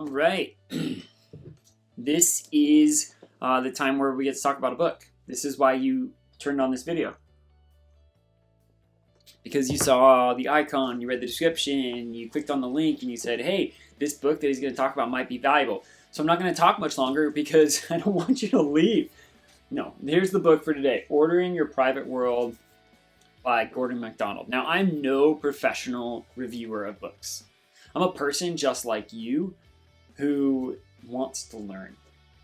All right. This is the time where we get to talk about a book. This is why you turned on this video. Because you saw the icon, you read the description, you clicked on the link, and you said, hey, this book that he's going to talk about might be valuable. So I'm not going to talk much longer because I don't want you to leave. No, here's the book for today, Ordering Your Private World by Gordon MacDonald. Now, I'm no professional reviewer of books. I'm a person just like you who wants to learn,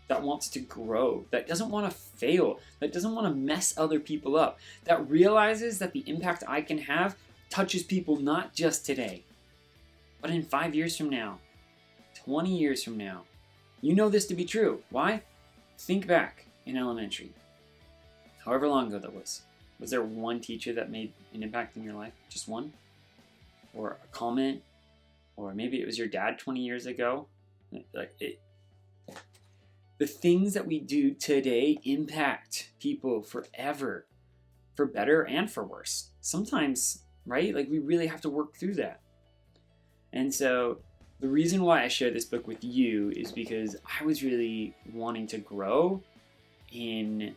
that wants to grow, that doesn't want to fail, that doesn't want to mess other people up, that realizes that the impact I can have touches people not just today, but in 5 years from now, 20 years from now. You know this to be true. Why? Think back in elementary. However long ago that was. Was there one teacher that made an impact in your life? Just one? Or a comment? Or maybe it was your dad 20 years ago? The things that we do today impact people forever, for better and for worse. Sometimes, right? Like, we really have to work through that. And so the reason why I share this book with you is because I was really wanting to grow in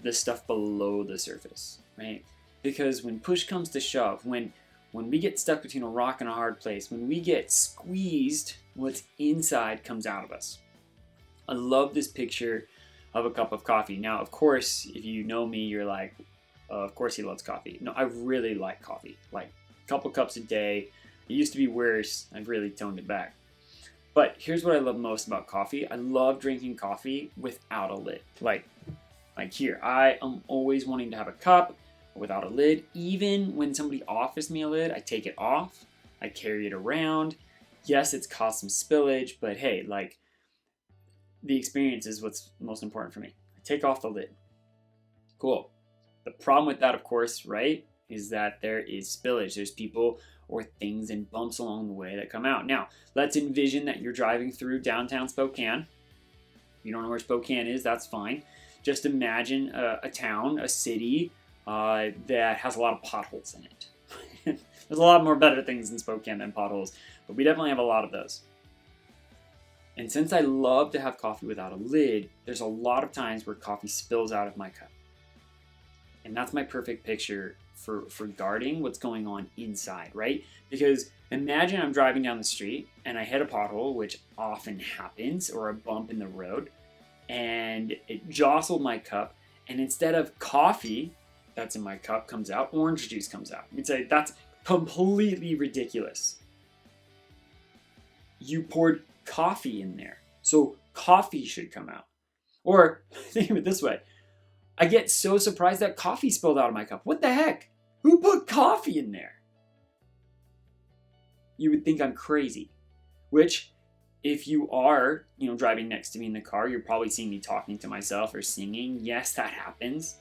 the stuff below the surface, right? Because when push comes to shove, when we get stuck between a rock and a hard place, when we get squeezed, what's inside comes out of us. I love this picture of a cup of coffee. Now, of course, if you know me, you're like, of course he loves coffee. No, I really like coffee. Like a couple cups a day. It used to be worse. I've really toned it back. But here's what I love most about coffee. I love drinking coffee without a lid. Like here, I am always wanting to have a cup without a lid. Even when somebody offers me a lid, I take it off. I carry it around. Yes, it's caused some spillage, but hey, like, the experience is what's most important for me. I take off the lid. Cool. The problem with that, of course, right, is that there is spillage. There's people or things and bumps along the way that come out. Now, let's envision that you're driving through downtown Spokane. If you don't know where Spokane is, that's fine. Just imagine a town, a city that has a lot of potholes in it. There's a lot more better things in Spokane than potholes, but we definitely have a lot of those. And since I love to have coffee without a lid, there's a lot of times where coffee spills out of my cup. And that's my perfect picture for guarding what's going on inside, right? Because imagine I'm driving down the street and I hit a pothole, which often happens, or a bump in the road, and it jostled my cup. And instead of coffee that's in my cup comes out, orange juice comes out. You'd say, that's completely ridiculous. You poured coffee in there, so coffee should come out. Or think of it this way, I get so surprised that coffee spilled out of my cup. What the heck? Who put coffee in there? You would think I'm crazy. Which, if you are, driving next to me in the car, you're probably seeing me talking to myself or singing. Yes, that happens.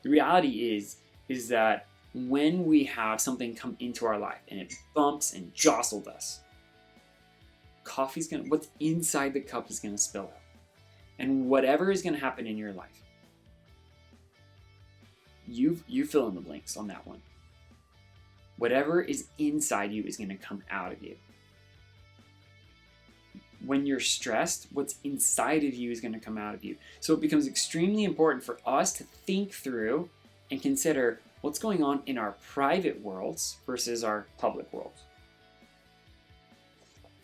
The reality is that when we have something come into our life and it bumps and jostled us, what's inside the cup is gonna spill out. And whatever is gonna happen in your life, you fill in the blanks on that one. Whatever is inside you is gonna come out of you. When you're stressed, what's inside of you is gonna come out of you. So it becomes extremely important for us to think through and consider what's going on in our private worlds versus our public worlds.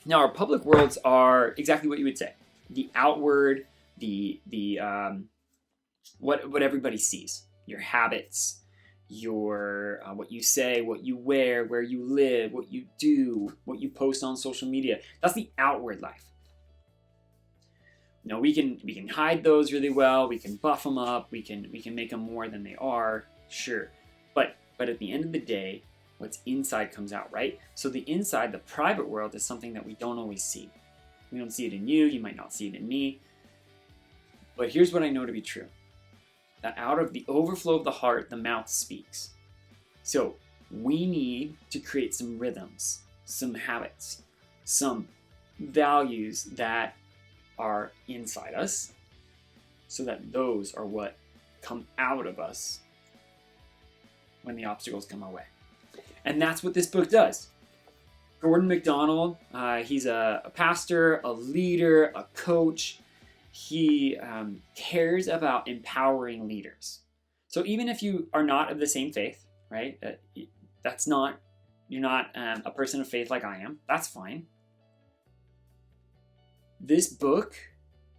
Now, our public worlds are exactly what you would say. The outward, what everybody sees. Your habits, your what you say, what you wear, where you live, what you do, what you post on social media. That's the outward life. We can hide those really well. We can buff them up. We can make them more than they are. Sure, but at the end of the day, what's inside comes out, right? So the inside, the private world, is something that we don't always see. We don't see it in you. You might not see it in me. But here's what I know to be true. That out of the overflow of the heart, the mouth speaks. So we need to create some rhythms, some habits, some values that are inside us, so that those are what come out of us when the obstacles come our way. And that's what this book does. Gordon MacDonald, he's a pastor, a leader, a coach. He cares about empowering leaders. So even if you are not of the same faith, right? You're not a person of faith like I am. That's fine. This book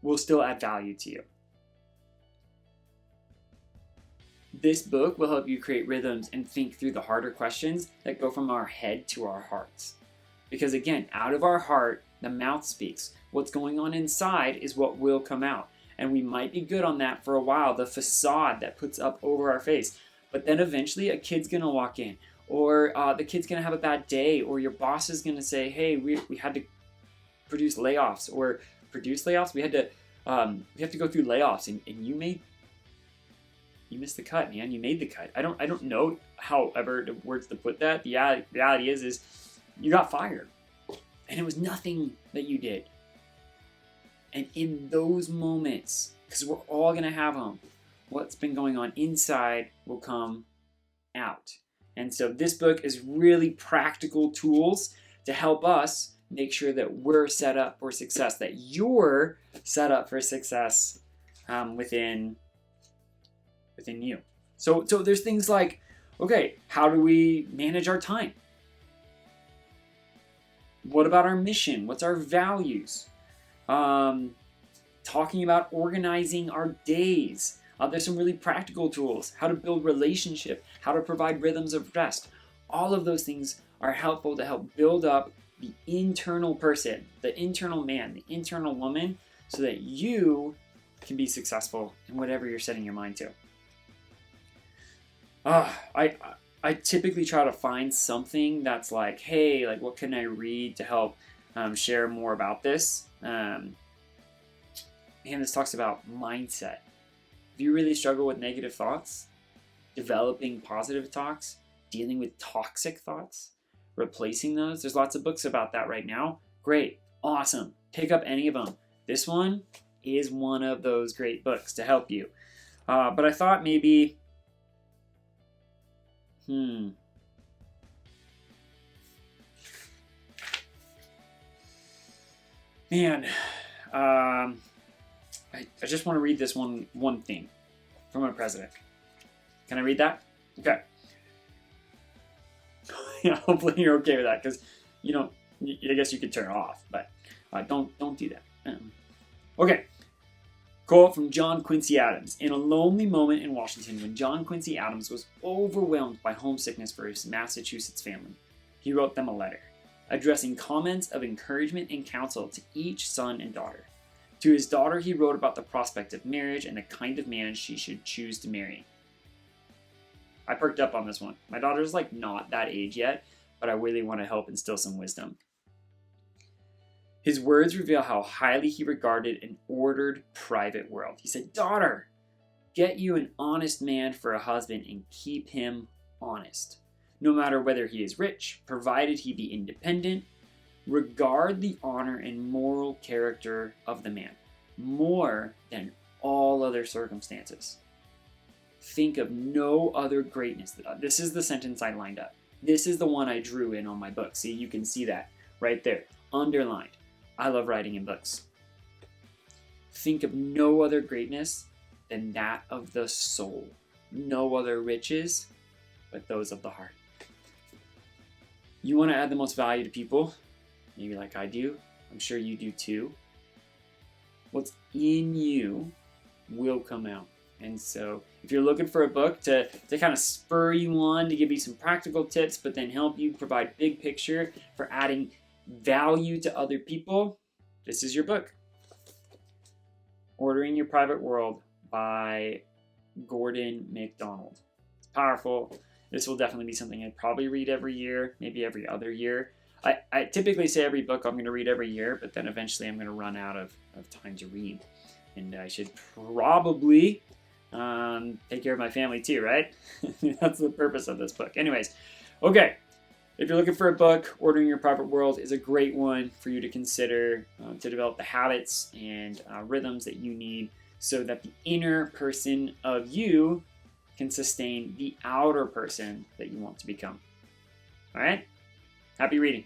will still add value to you. This book will help you create rhythms and think through the harder questions that go from our head to our hearts. Because again, out of our heart, the mouth speaks. What's going on inside is what will come out. And we might be good on that for a while, the facade that puts up over our face. But then eventually a kid's going to walk in, or the kid's going to have a bad day, or your boss is going to say, hey, we had to produce layoffs. We had to we have to go through layoffs, and you missed the cut, man. You made the cut. I don't know however the words to put that. The reality is you got fired, and it was nothing that you did. And in those moments, because we're all gonna have them, what's been going on inside will come out. And so this book is really practical tools to help us make sure that we're set up for success, that you're set up for success within you. So there's things like, okay, how do we manage our time? What about our mission? What's our values? Talking about organizing our days. There's some really practical tools. How to build relationship. How to provide rhythms of rest. All of those things are helpful to help build up the internal person, the internal man, the internal woman, so that you can be successful in whatever you're setting your mind to. I typically try to find something that's like, hey, like what can I read to help share more about this? And this talks about mindset. If you really struggle with negative thoughts, developing positive thoughts, dealing with toxic thoughts, replacing those, there's lots of books about that right now. Great, awesome. Pick up any of them. This one is one of those great books to help you. But I thought maybe, man, I just want to read this one thing from our president. Can I read that? Okay. Yeah, hopefully you're okay with that, because I guess you could turn it off, but don't do that. Okay. Quote from John Quincy Adams. In a lonely moment in Washington, when John Quincy Adams was overwhelmed by homesickness for his Massachusetts family, he wrote them a letter, addressing comments of encouragement and counsel to each son and daughter. To his daughter, he wrote about the prospect of marriage and the kind of man she should choose to marry. I perked up on this one. My daughter's not that age yet, but I really want to help instill some wisdom. His words reveal how highly he regarded an ordered, private world. He said, daughter, get you an honest man for a husband and keep him honest. No matter whether he is rich, provided he be independent, regard the honor and moral character of the man more than all other circumstances. Think of no other greatness. This is the sentence I lined up. This is the one I drew in on my book. See, you can see that right there, underlined. I love writing in books. Think of no other greatness than that of the soul. No other riches but those of the heart. You want to add the most value to people? Maybe like I do. I'm sure you do too. What's in you will come out. And so if you're looking for a book to kind of spur you on, to give you some practical tips, but then help you provide big picture for adding value to other people, this is your book. Ordering Your Private World by Gordon MacDonald. It's powerful. This will definitely be something I'd probably read every year, maybe every other year. I typically say every book I'm going to read every year, but then eventually I'm going to run out of time to read. And I should probably take care of my family too, right? That's the purpose of this book. Anyways, okay. If you're looking for a book, Ordering Your Private World is a great one for you to consider to develop the habits and rhythms that you need so that the inner person of you can sustain the outer person that you want to become. All right? Happy reading.